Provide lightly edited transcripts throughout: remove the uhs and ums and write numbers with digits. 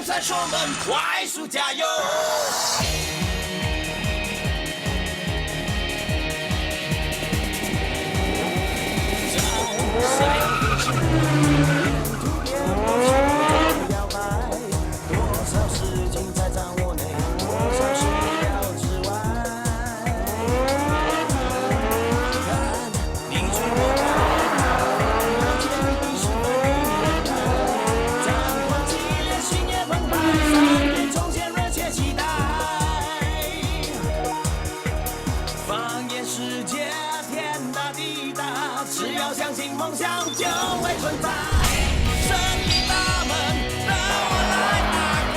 赛手们快速加油！相信梦想就会存在，胜利大门让我来打开。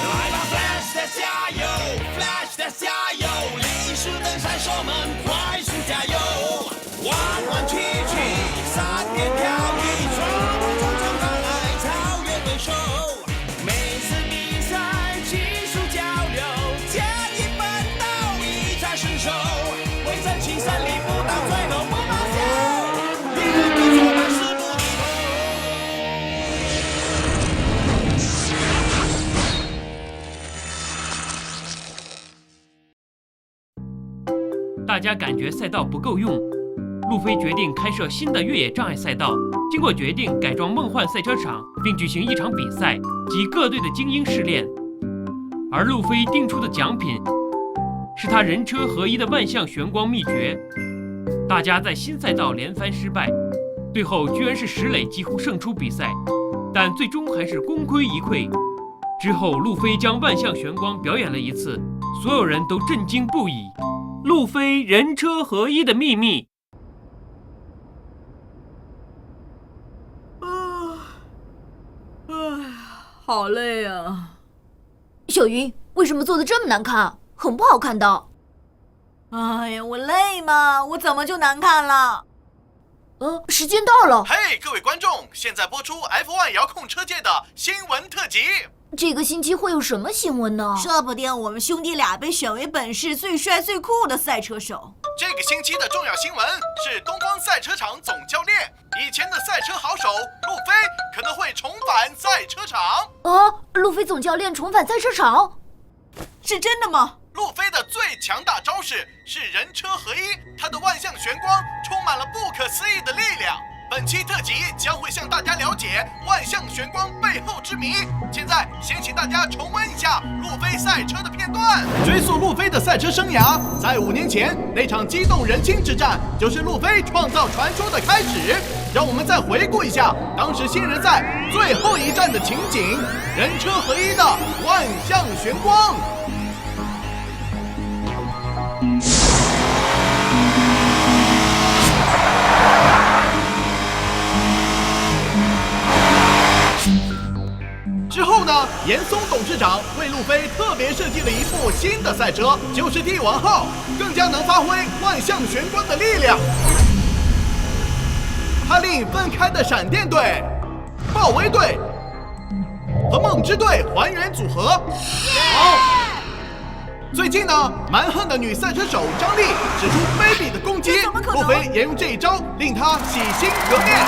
来吧 ，Flash 的加油 ，Flash 的加油，历史登山手们快速加油，弯弯曲曲，三边跳跃，闯过重重障碍，超越对手。每次比赛技术交流，建议奋斗，一战身手。为争取胜利不到最后不罢休，别比说那是不低头。大家感觉赛道不够用，路飞决定开设新的越野障碍赛道。经过决定改装梦幻赛车场，并举行一场比赛及各队的精英试炼。而路飞定出的奖品是他人车合一的万象玄光秘诀。大家在新赛道连番失败，最后居然是石磊几乎胜出比赛，但最终还是功亏一篑。之后，路飞将万象玄光表演了一次，所有人都震惊不已。路飞人车合一的秘密。好累啊！小云，为什么做的这么难看？很不好看的。哎呀，我累吗？我怎么就难看了？时间到了。嘿，各位观众，现在播出 F1 遥控车界的新闻特辑。这个星期会有什么新闻呢？说不定我们兄弟俩被选为本市最帅最酷的赛车手。这个星期的重要新闻是东方赛车场总教练，以前的赛车好手路飞可能会重返赛车场。路飞总教练重返赛车场，是真的吗？路飞的最强大招式是人车合一，他的万象玄光充满了不可思议的力量。本期特辑将会向大家了解万象玄光背后之谜。现在先请大家重温一下路飞赛车的片段。追溯路飞的赛车生涯，在5年前那场激动人心之战，就是路飞创造传说的开始。让我们再回顾一下当时新人赛最后一战的情景：人车合一的万象玄光。之后呢，严嵩董事长为路飞特别设计了一部新的赛车，就是帝王号，更加能发挥万象玄光的力量。他令分开的闪电队、豹威队和梦之队还原组合。最近呢，蛮横的女赛车手张丽使出卑鄙的攻击，路飞也用这一招令她洗心革面。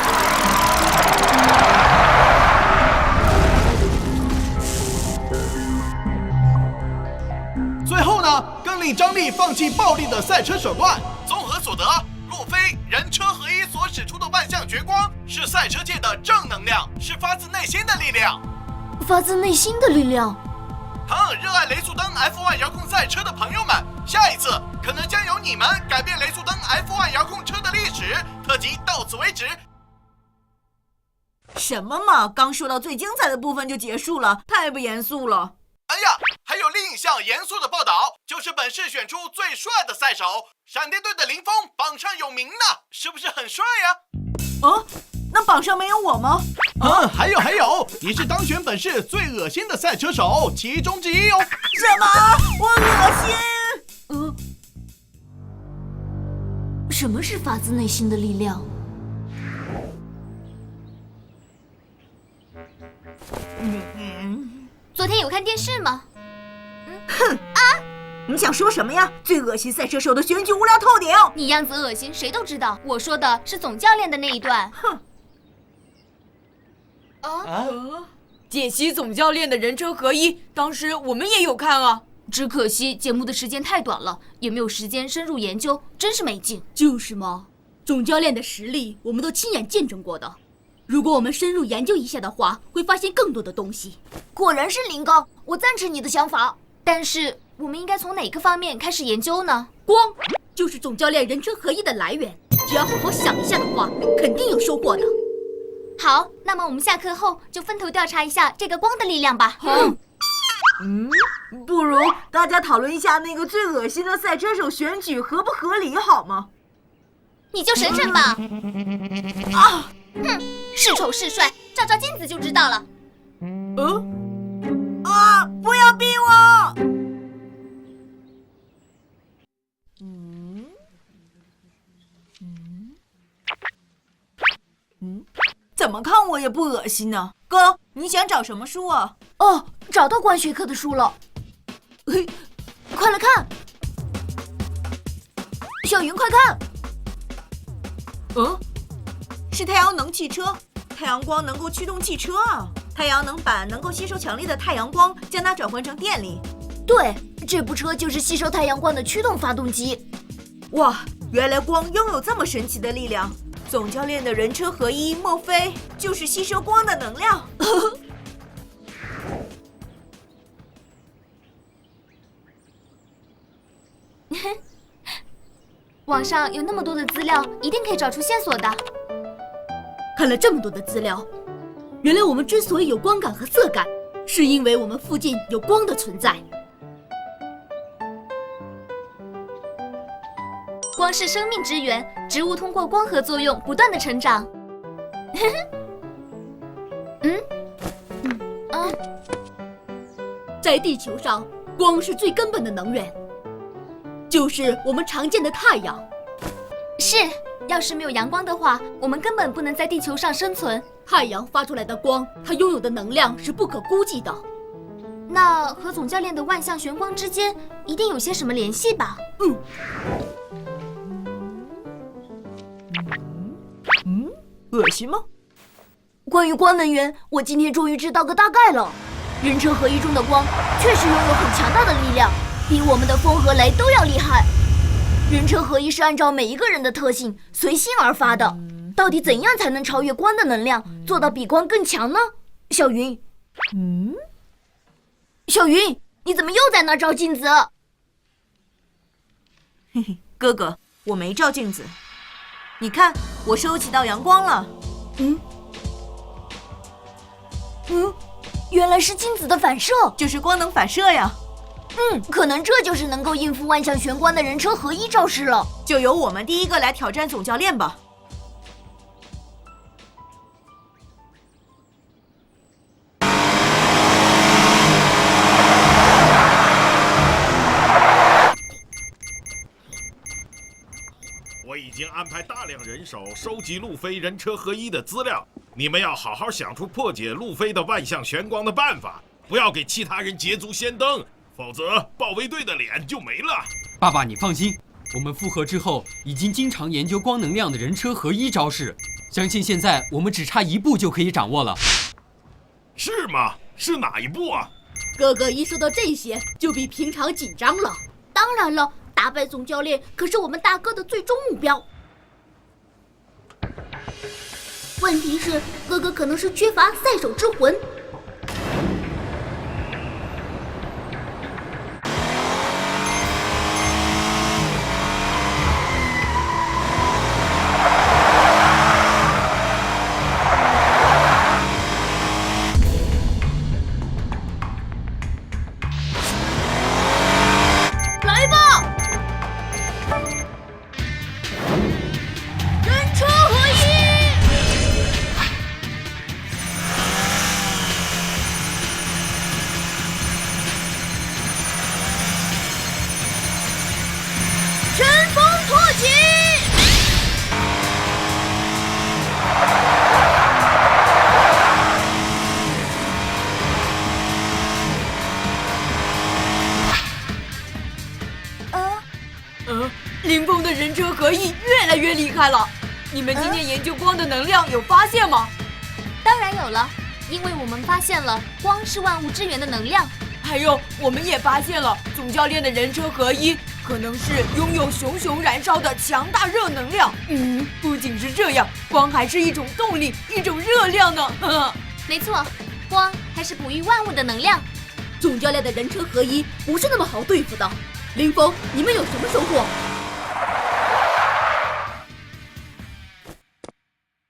最后呢，更令张力放弃暴力的赛车手段。综合所得，路飞人车合一所使出的万象绝光是赛车界的正能量，是发自内心的力量。发自内心的力量。热爱雷速登 F1 遥控赛车的朋友们，下一次可能将由你们改变雷速登 F1 遥控车的历史。特辑到此为止。什么嘛，刚说到最精彩的部分就结束了，太不严肃了。哎呀，还有另一项严肃的报道，就是本市选出最帅的赛手，闪电队的林峰榜上有名呢，是不是很帅呀？那榜上没有我吗？还有，你是当选本市最恶心的赛车手其中之一哦。什么？我恶心？什么是发自内心的力量？昨天有看电视吗？你想说什么呀？最恶心赛车手的选举无聊透顶！你样子恶心，谁都知道。我说的是总教练的那一段。解析总教练的人车合一，当时我们也有看啊。只可惜节目的时间太短了，也没有时间深入研究，真是没劲。就是嘛，总教练的实力我们都亲眼见证过的。如果我们深入研究一下的话，会发现更多的东西。果然是林刚，我赞成你的想法。但是我们应该从哪个方面开始研究呢？光就是总教练人车合一的来源，只要好好想一下的话，肯定有收获的。好，那么我们下课后就分头调查一下这个光的力量吧。不如大家讨论一下那个最恶心的赛车手选举合不合理，好吗？你就省省吧。是丑是帅，照照镜子就知道了。不要逼我！怎么看我也不恶心呢。哥，你想找什么书啊？哦，找到光学课的书了。嘿，快来看！小云，快看！是太阳能汽车。太阳光能够驱动汽车啊！太阳能板能够吸收强烈的太阳光，将它转换成电力。对，这部车就是吸收太阳光的驱动发动机。哇，原来光拥有这么神奇的力量！总教练的人车合一，莫非就是吸收光的能量？网上有那么多的资料，一定可以找出线索的。看了这么多的资料，原来我们之所以有光感和色感，是因为我们附近有光的存在。光是生命之源，植物通过光合作用不断的成长。在地球上，光是最根本的能源，就是我们常见的太阳。是，要是没有阳光的话，我们根本不能在地球上生存。太阳发出来的光，它拥有的能量是不可估计的。那和总教练的万象玄光之间一定有些什么联系吧？恶心吗？关于光能源，我今天终于知道个大概了。人车合一中的光确实拥有很强大的力量，比我们的风和雷都要厉害。人车合一是按照每一个人的特性随心而发的。到底怎样才能超越光的能量，做到比光更强呢？小云，小云，你怎么又在那照镜子？嘿嘿，哥哥，我没照镜子。你看，我收集到阳光了。原来是镜子的反射，就是光能反射呀。可能这就是能够应付万象玄光的人车合一招式了。就由我们第一个来挑战总教练吧。我已经安排大量人手收集路飞人车合一的资料，你们要好好想出破解路飞的万象玄光的办法，不要给其他人捷足先登，否则保卫队的脸就没了。爸爸，你放心，我们复合之后已经经常研究光能量的人车合一招式，相信现在我们只差一步就可以掌握了。是吗？是哪一步啊？哥哥一说到这些，就比平常紧张了。当然了，打败总教练可是我们大哥的最终目标。问题是，哥哥可能是缺乏赛手之魂。来吧，人车合一！旋风拓极！林峰的人车合一越来越厉害了。你们今天研究光的能量有发现吗？当然有了，因为我们发现了光是万物之源的能量。还有，我们也发现了总教练的人车合一可能是拥有熊熊燃烧的强大热能量。不仅是这样，光还是一种动力，一种热量呢。没错，光还是哺育万物的能量。总教练的人车合一不是那么好对付的。林峰，你们有什么收获？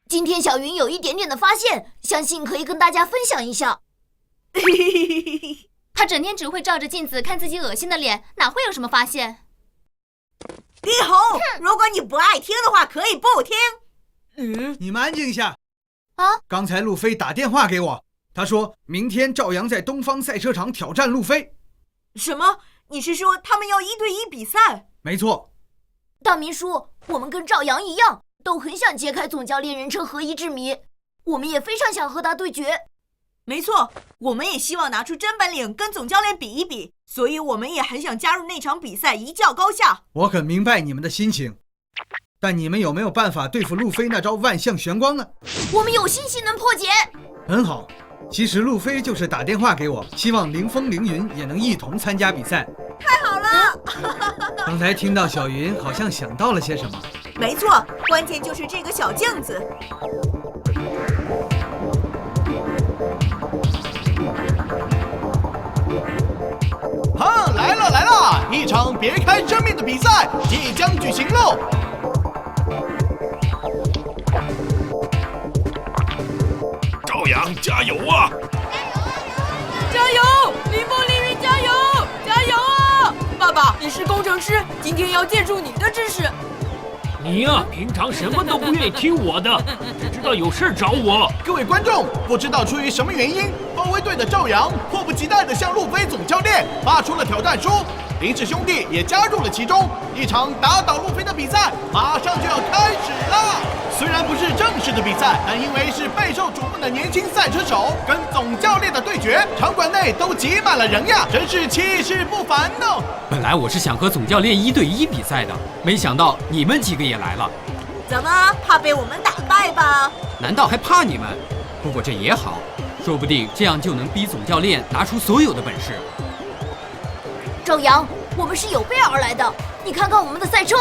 今天小云有一点点的发现，相信可以跟大家分享一下。他整天只会照着镜子看自己恶心的脸，哪会有什么发现？李红，如果你不爱听的话，可以不听。你们安静一下。啊！刚才路飞打电话给我，他说明天赵阳在东方赛车场挑战路飞。什么？你是说他们要1对1比赛？没错。大明叔，我们跟赵阳一样，都很想揭开总教练人车合一之谜，我们也非常想和他对决。没错，我们也希望拿出真本领跟总教练比一比，所以我们也很想加入那场比赛，一较高下。我很明白你们的心情，但你们有没有办法对付路飞那招万象玄光呢？我们有信心能破解。很好，其实路飞就是打电话给我，希望凌风凌云也能一同参加比赛。太好了！刚才听到小云好像想到了些什么。没错，关键就是这个小镜子。来了！一场别开生命的比赛即将举行喽！赵阳，加油啊！加油！林峰凌云，加油！加油啊！爸爸，你是工程师，今天要借助你的知识。你呀，平常什么都不愿意听我的，只知道有事找我。各位观众，不知道出于什么原因，方威队的赵阳迫不及待地向路飞总教练发出了挑战书，林氏兄弟也加入了其中。一场打倒路飞的比赛马上就要开始了。虽然不是正式的比赛，但因为是备受瞩目的年轻赛车手跟总教练的对决，场馆内都挤满了人呀，真是气势不凡呢。本来我是想和总教练1对1比赛的，没想到你们几个也来了。怎么，怕被我们打败吧？难道还怕你们？不过这也好，说不定这样就能逼总教练拿出所有的本事。赵阳，我们是有备而来的，你看看我们的赛车。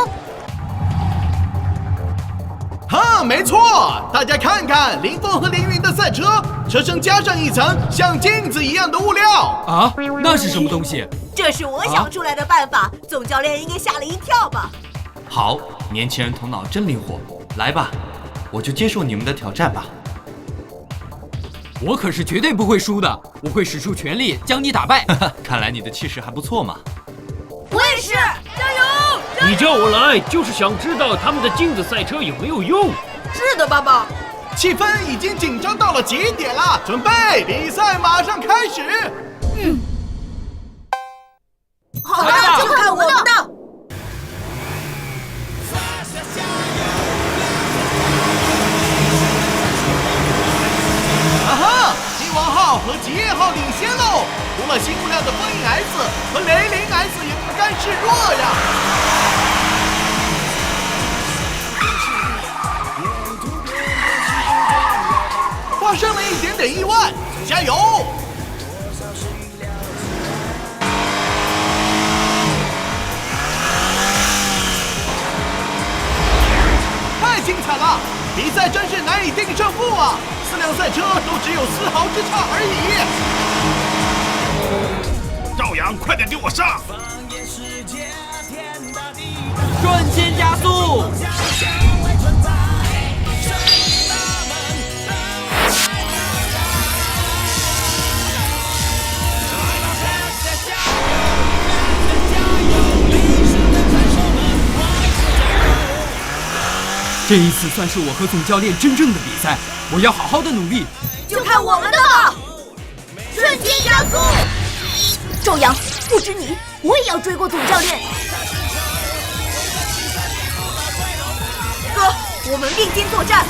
没错，大家看看林峰和凌云的赛车，车身加上一层像镜子一样的物料啊，那是什么东西？这是我想出来的办法，总教练应该吓了一跳吧。好，年轻人头脑真灵活，来吧，我就接受你们的挑战吧。我可是绝对不会输的，我会使出全力将你打败。看来你的气势还不错嘛。我也是，加油！你叫我来就是想知道他们的镜子赛车有没有用。是的，爸爸。气氛已经紧张到了极点了，准备，比赛马上开始。好的，就看我们的。帝王号和极夜号领先喽！除了新物料的风影 S 和雷凌 S 也不甘示弱呀！发生了一点点意外，加油！太精彩了！比赛真是难以定胜负啊！4辆赛车都只有丝毫之差而已。赵阳，快点给我上！瞬间加速！这一次算是我和总教练真正的比赛，我要好好的努力。就看我们的吧！瞬间加速！赵阳，不止你，我也要追过总教练。哥，我们并肩作战。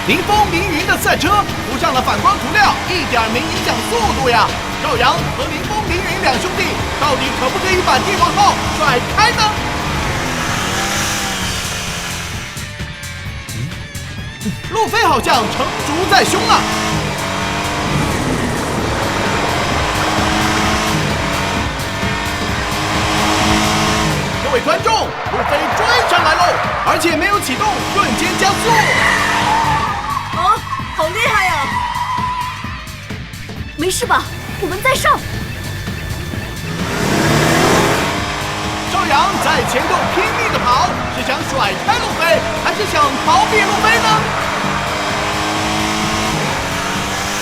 林峰凌云的赛车涂上了反光涂料，一点没影响速度呀！赵阳和林峰凌云两兄弟到底可不可以把帝王号甩开呢？路飞好像成竹在胸啊！各位观众，路飞追上来喽，而且没有启动，瞬间加速。啊，好厉害呀！没事吧？我们再上。邵阳在前头拼命的跑，是想甩开路飞，还是想逃避路飞呢？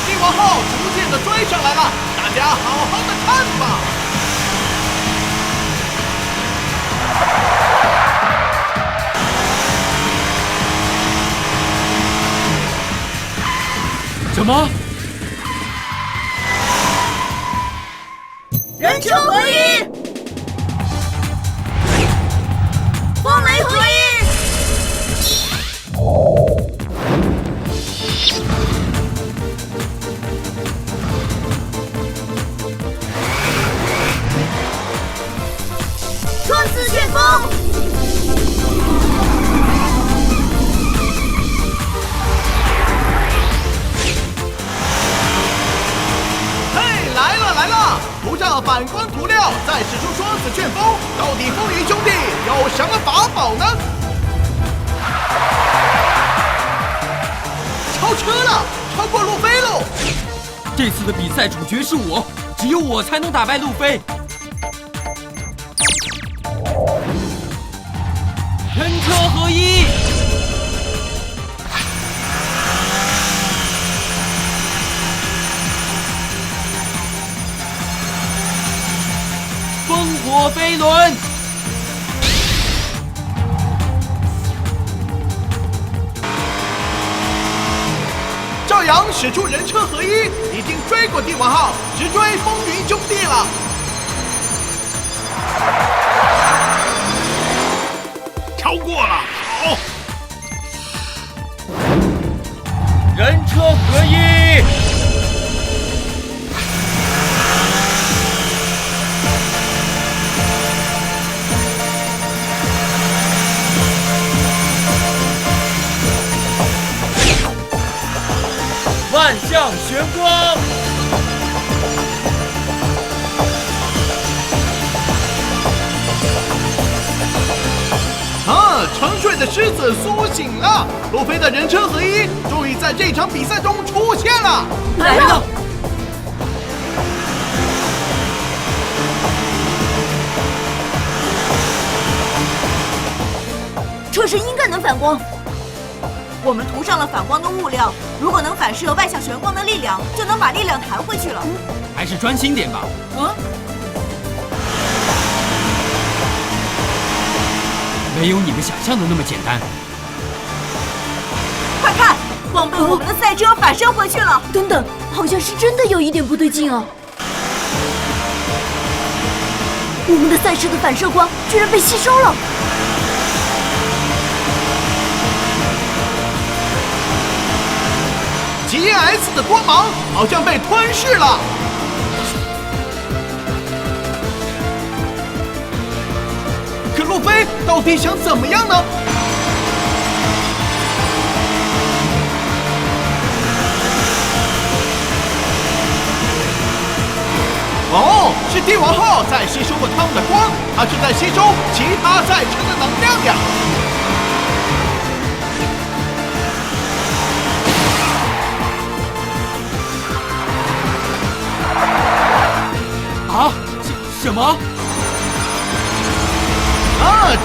帝王号逐渐的追上来了，大家好好的看吧。什么？人车合一，风雷合一。穿刺旋风。来了！涂上反光涂料，再使出双子旋风，到底风云兄弟有什么法宝呢？超车了，超过路飞喽！这次的比赛主角是我，只有我才能打败路飞。人车合一。烽火飞轮，赵阳使出人车合一，已经追过帝王号，直追风云兄弟了。超过了，好！人车合一。万象玄光，沉睡的狮子苏醒了，路飞的人车合一终于在这场比赛中出现了。来了！车身应该能反光。我们涂上了反光的物料，如果能反射万象玄光的力量，就能把力量弹回去了。还是专心点吧。没有你们想象的那么简单。快看，光被我们的赛车反射回去了。等等，好像是真的有一点不对劲啊！我们的赛车的反射光居然被吸收了。GS 的光芒好像被吞噬了。可路飞到底想怎么样呢？哦，是帝王号在吸收了他们的光，它是在吸收其他赛车的能量呀。啊？什么？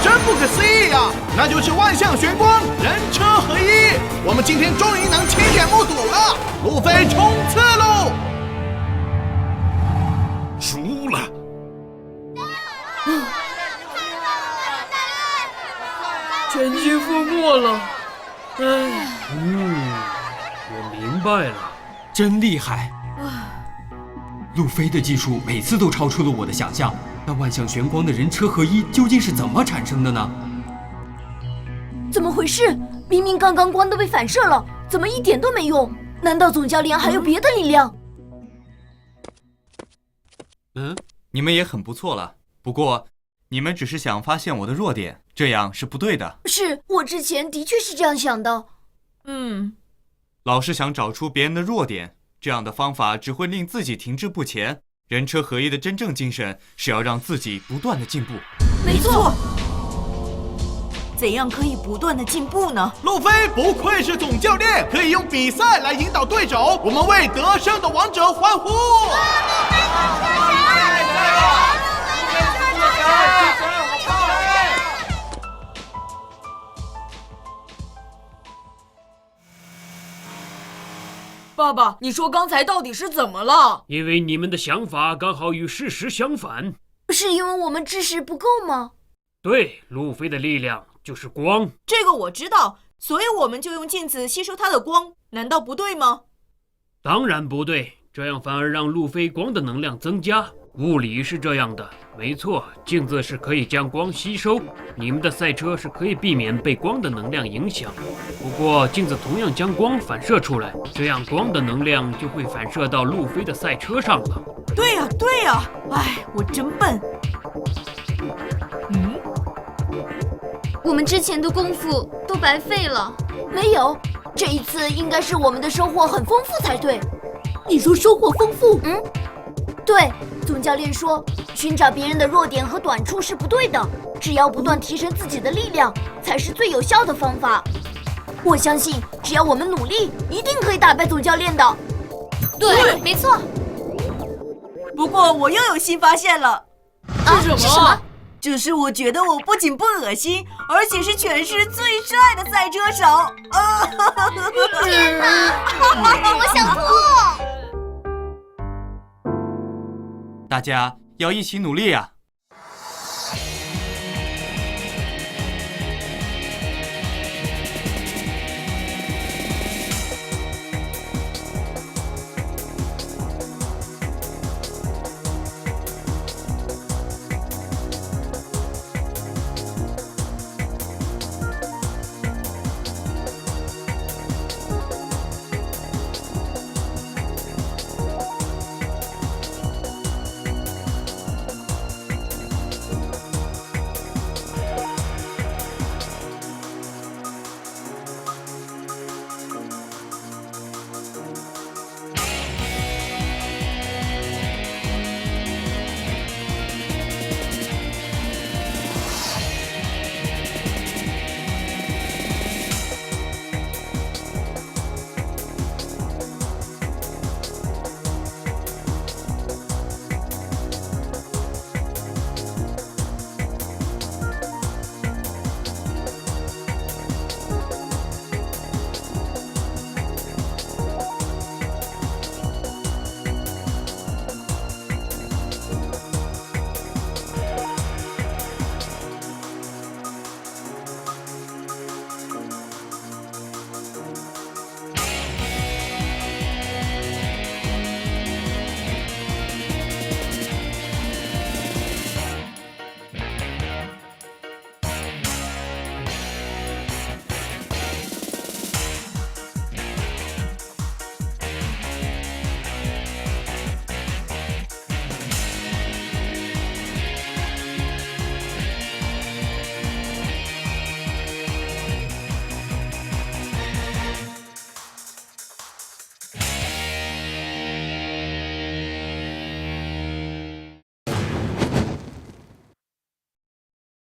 真不可思议呀！那就是万象玄光，人车合一。我们今天终于能亲眼目睹了，路飞冲刺喽！输了。全军覆没了。我明白了，真厉害。路飞的技术每次都超出了我的想象。那万象玄光的人车合一究竟是怎么产生的呢？怎么回事？明明刚刚光都被反射了，怎么一点都没用？难道总教练还有别的力量？你们也很不错了，不过你们只是想发现我的弱点，这样是不对的。是我之前的确是这样想的。老是想找出别人的弱点，这样的方法只会令自己停滞不前。人车合一的真正精神是要让自己不断的进步。没错。怎样可以不断的进步呢？路飞不愧是总教练，可以用比赛来引导对手。我们为得胜的王者欢呼！爸爸，你说刚才到底是怎么了？因为你们的想法刚好与事实相反。是因为我们知识不够吗？对，路飞的力量就是光。这个我知道，所以我们就用镜子吸收它的光，难道不对吗？当然不对，这样反而让路飞光的能量增加。物理是这样的，没错，镜子是可以将光吸收，你们的赛车是可以避免被光的能量影响。不过镜子同样将光反射出来，这样光的能量就会反射到路飞的赛车上了。对呀，对呀，哎，我真笨。我们之前的功夫都白费了。没有，这一次应该是我们的收获很丰富才对。你说收获丰富？对，总教练说，寻找别人的弱点和短处是不对的，只要不断提升自己的力量，才是最有效的方法。我相信，只要我们努力，一定可以打败总教练的。对，没错。不过我又有新发现了。是什么？就是我觉得我不仅不恶心，而且是全市最帅的赛车手。天哪！我想吐。大家要一起努力啊！